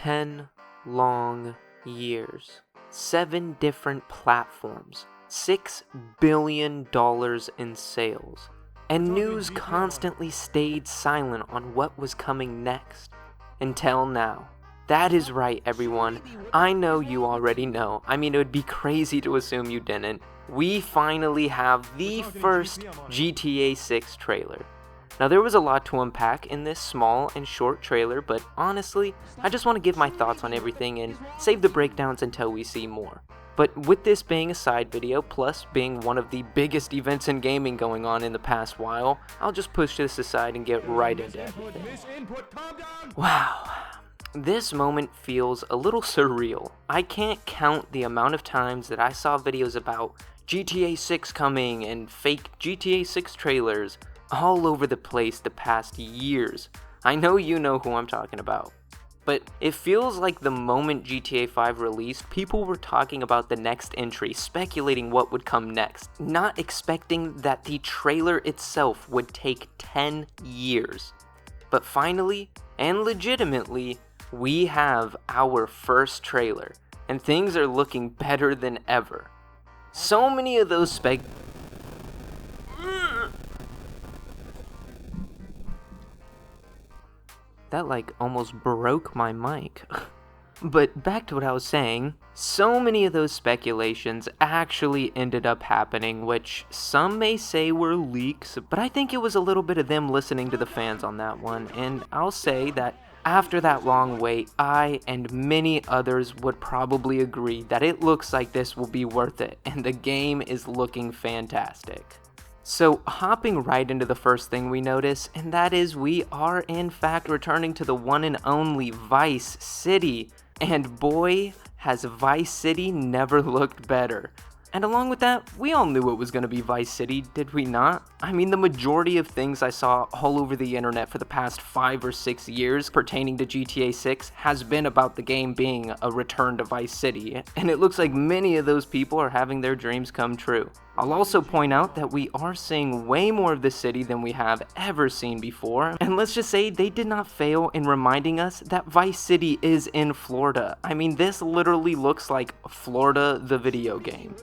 10 long years, 7 different platforms, $6 billion in sales, and news constantly stayed silent on what was coming next. Until now. That is right, everyone. I know you already know. I mean, it would be crazy to assume you didn't. We finally have the first GTA 6 trailer. Now, there was a lot to unpack in this small and short trailer, but honestly, I just want to give my thoughts on everything and save the breakdowns until we see more. But with this being a side video, plus being one of the biggest events in gaming going on in the past while, I'll just push this aside and get right into everything. Wow. This moment feels a little surreal. I can't count the amount of times that I saw videos about GTA 6 coming and fake GTA 6 trailers all over the place the past years. I know you know who I'm talking about. But it feels like the moment GTA 5 released, people were talking about the next entry, speculating what would come next, not expecting that the trailer itself would take 10 years. But finally, and legitimately, we have our first trailer, and things are looking better than ever. So many of those That almost broke my mic. But back to what I was saying, so many of those speculations actually ended up happening, which some may say were leaks, but I think it was a little bit of them listening to the fans on that one, and I'll say that after that long wait, I and many others would probably agree that it looks like this will be worth it, and the game is looking fantastic. So hopping right into the first thing we notice, and that is we are in fact returning to the one and only Vice City. And boy, has Vice City never looked better. And along with that, we all knew it was going to be Vice City, did we not? I mean, the majority of things I saw all over the internet for the past 5 or 6 years pertaining to GTA 6 has been about the game being a return to Vice City, and it looks like many of those people are having their dreams come true. I'll also point out that we are seeing way more of the city than we have ever seen before, and let's just say they did not fail in reminding us that Vice City is in Florida. I mean, this literally looks like Florida the video game.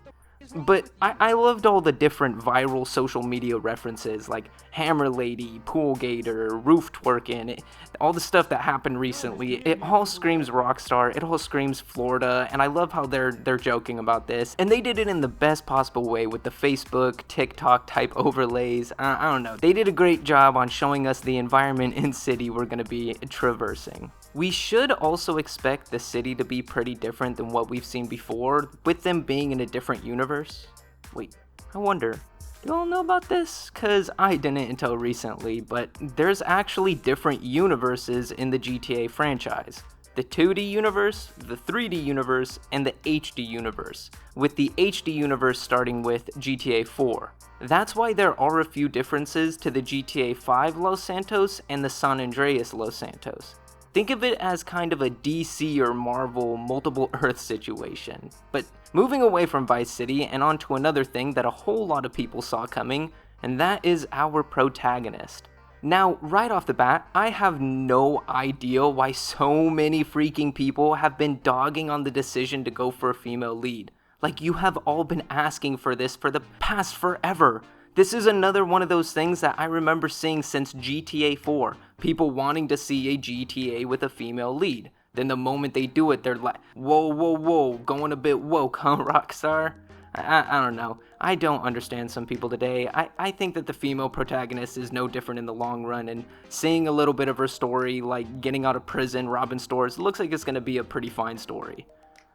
But I loved all the different viral social media references like Hammer Lady, Pool Gator, Roof Twerking, all the stuff that happened recently. It all screams Rockstar, it all screams Florida, and I love how they're joking about this. And they did it in the best possible way with the Facebook, TikTok type overlays. I don't know. They did a great job on showing us the environment and city we're going to be traversing. We should also expect the city to be pretty different than what we've seen before, with them being in a different universe. Wait, I wonder, do you all know about this? Cause I didn't until recently, but there's actually different universes in the GTA franchise. The 2D universe, the 3D universe, and the HD universe, with the HD universe starting with GTA 4. That's why there are a few differences to the GTA 5 Los Santos and the San Andreas Los Santos. Think of it as kind of a DC or Marvel multiple Earth situation. But moving away from Vice City and onto another thing that a whole lot of people saw coming, and that is our protagonist. Now, right off the bat, I have no idea why so many freaking people have been dogging on the decision to go for a female lead. Like, you have all been asking for this for the past forever. This is another one of those things that I remember seeing since GTA 4. People wanting to see a GTA with a female lead. Then the moment they do it, they're like, whoa, going a bit woke, huh, Rockstar? I don't know. I don't understand some people today. I think that the female protagonist is no different in the long run, and seeing a little bit of her story, like getting out of prison, robbing stores, looks like it's going to be a pretty fine story.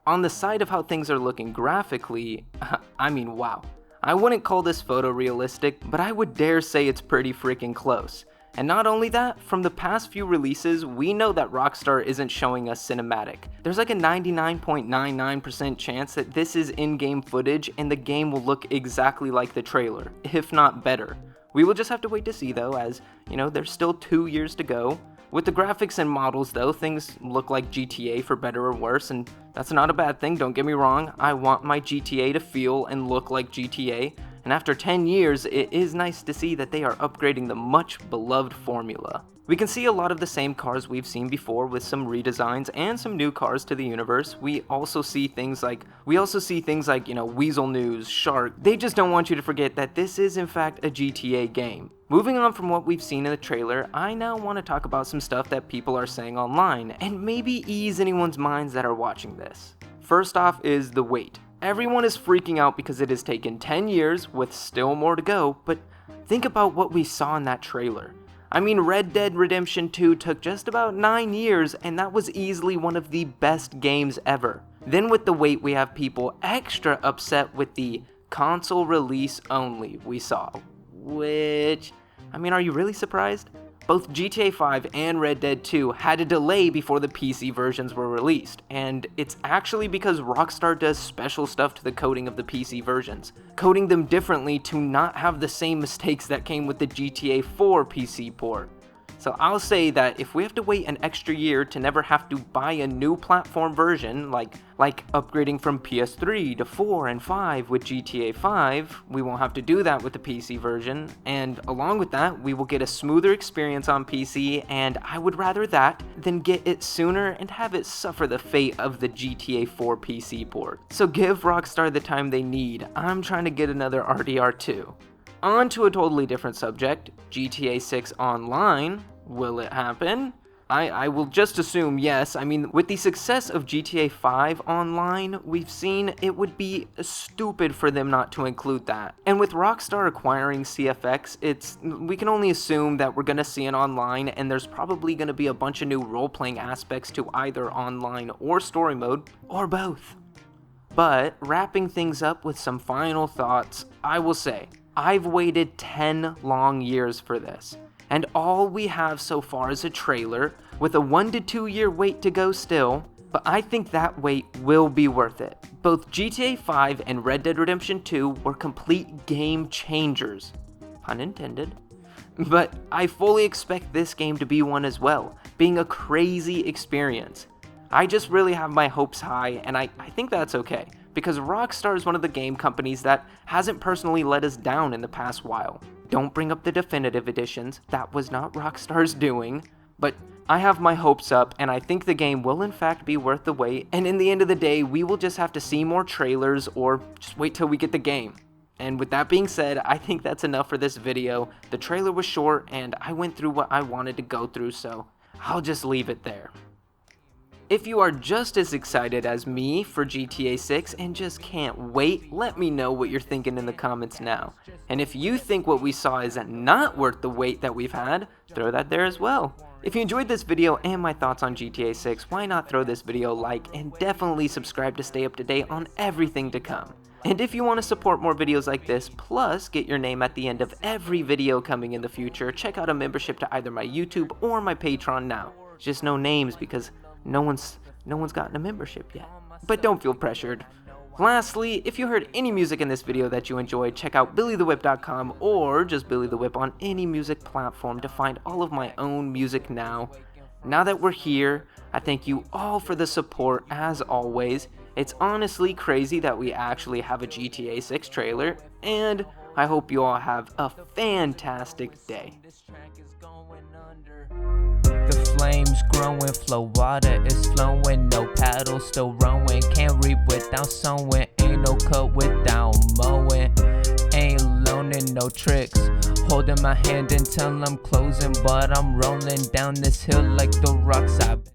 On the side of how things are looking graphically, I mean, wow. I wouldn't call this photorealistic, but I would dare say it's pretty freaking close. And not only that, from the past few releases, we know that Rockstar isn't showing us cinematic. There's like a 99.99% chance that this is in-game footage and the game will look exactly like the trailer, if not better. We will just have to wait to see though, as, you know, there's still 2 years to go. With the graphics and models though, things look like GTA for better or worse, and that's not a bad thing, don't get me wrong. I want my GTA to feel and look like GTA, and after 10 years, it is nice to see that they are upgrading the much beloved formula. We can see a lot of the same cars we've seen before with some redesigns and some new cars to the universe. We also see things like, Weasel News, Shark. They just don't want you to forget that this is in fact a GTA game. Moving on from what we've seen in the trailer, I now want to talk about some stuff that people are saying online and maybe ease anyone's minds that are watching this. First off is the wait. Everyone is freaking out because it has taken 10 years with still more to go, but think about what we saw in that trailer. I mean, Red Dead Redemption 2 took just about 9 years, and that was easily one of the best games ever. Then with the wait, we have people extra upset with the console release only we saw. Which, are you really surprised? Both GTA 5 and Red Dead 2 had a delay before the PC versions were released, and it's actually because Rockstar does special stuff to the coding of the PC versions, coding them differently to not have the same mistakes that came with the GTA 4 PC port. So I'll say that if we have to wait an extra year to never have to buy a new platform version, like upgrading from PS3 to 4 and 5 with GTA 5, we won't have to do that with the PC version, and along with that, we will get a smoother experience on PC, and I would rather that than get it sooner and have it suffer the fate of the GTA 4 PC port. So give Rockstar the time they need. I'm trying to get another RDR2. On to a totally different subject, GTA 6 Online. Will it happen? I will just assume yes. With the success of GTA 5 Online, we've seen it would be stupid for them not to include that. And with Rockstar acquiring CFX, we can only assume that we're gonna see an online, and there's probably gonna be a bunch of new role-playing aspects to either online or story mode, or both. But wrapping things up with some final thoughts, I will say, I've waited 10 long years for this, and all we have so far is a trailer with a 1 to 2 year wait to go still, but I think that wait will be worth it. Both GTA 5 and Red Dead Redemption 2 were complete game changers, pun intended, but I fully expect this game to be one as well, being a crazy experience. I just really have my hopes high, and I think that's okay, because Rockstar is one of the game companies that hasn't personally let us down in the past while. Don't bring up the definitive editions, that was not Rockstar's doing, but I have my hopes up, and I think the game will in fact be worth the wait, and in the end of the day, we will just have to see more trailers or just wait till we get the game. And with that being said, I think that's enough for this video. The trailer was short, and I went through what I wanted to go through, so I'll just leave it there. If you are just as excited as me for GTA 6 and just can't wait, let me know what you're thinking in the comments now. And if you think what we saw is not worth the wait that we've had, throw that there as well. If you enjoyed this video and my thoughts on GTA 6, why not throw this video a like and definitely subscribe to stay up to date on everything to come. And if you want to support more videos like this, plus get your name at the end of every video coming in the future, check out a membership to either my YouTube or my Patreon now. Just no names because no one's gotten a membership yet. But don't feel pressured. Lastly, if you heard any music in this video that you enjoyed, check out BillyTheWhip.com or just Billy the Whip on any music platform to find all of my own music now. Now that we're here, I thank you all for the support as always. It's honestly crazy that we actually have a GTA 6 trailer, and I hope you all have a fantastic day. The flames growing, flow water is flowing, no paddle still rowing, can't reap without sowing, ain't no cut without mowing, ain't learning no tricks, holding my hand until I'm closing, but I'm rolling down this hill like the rocks I've been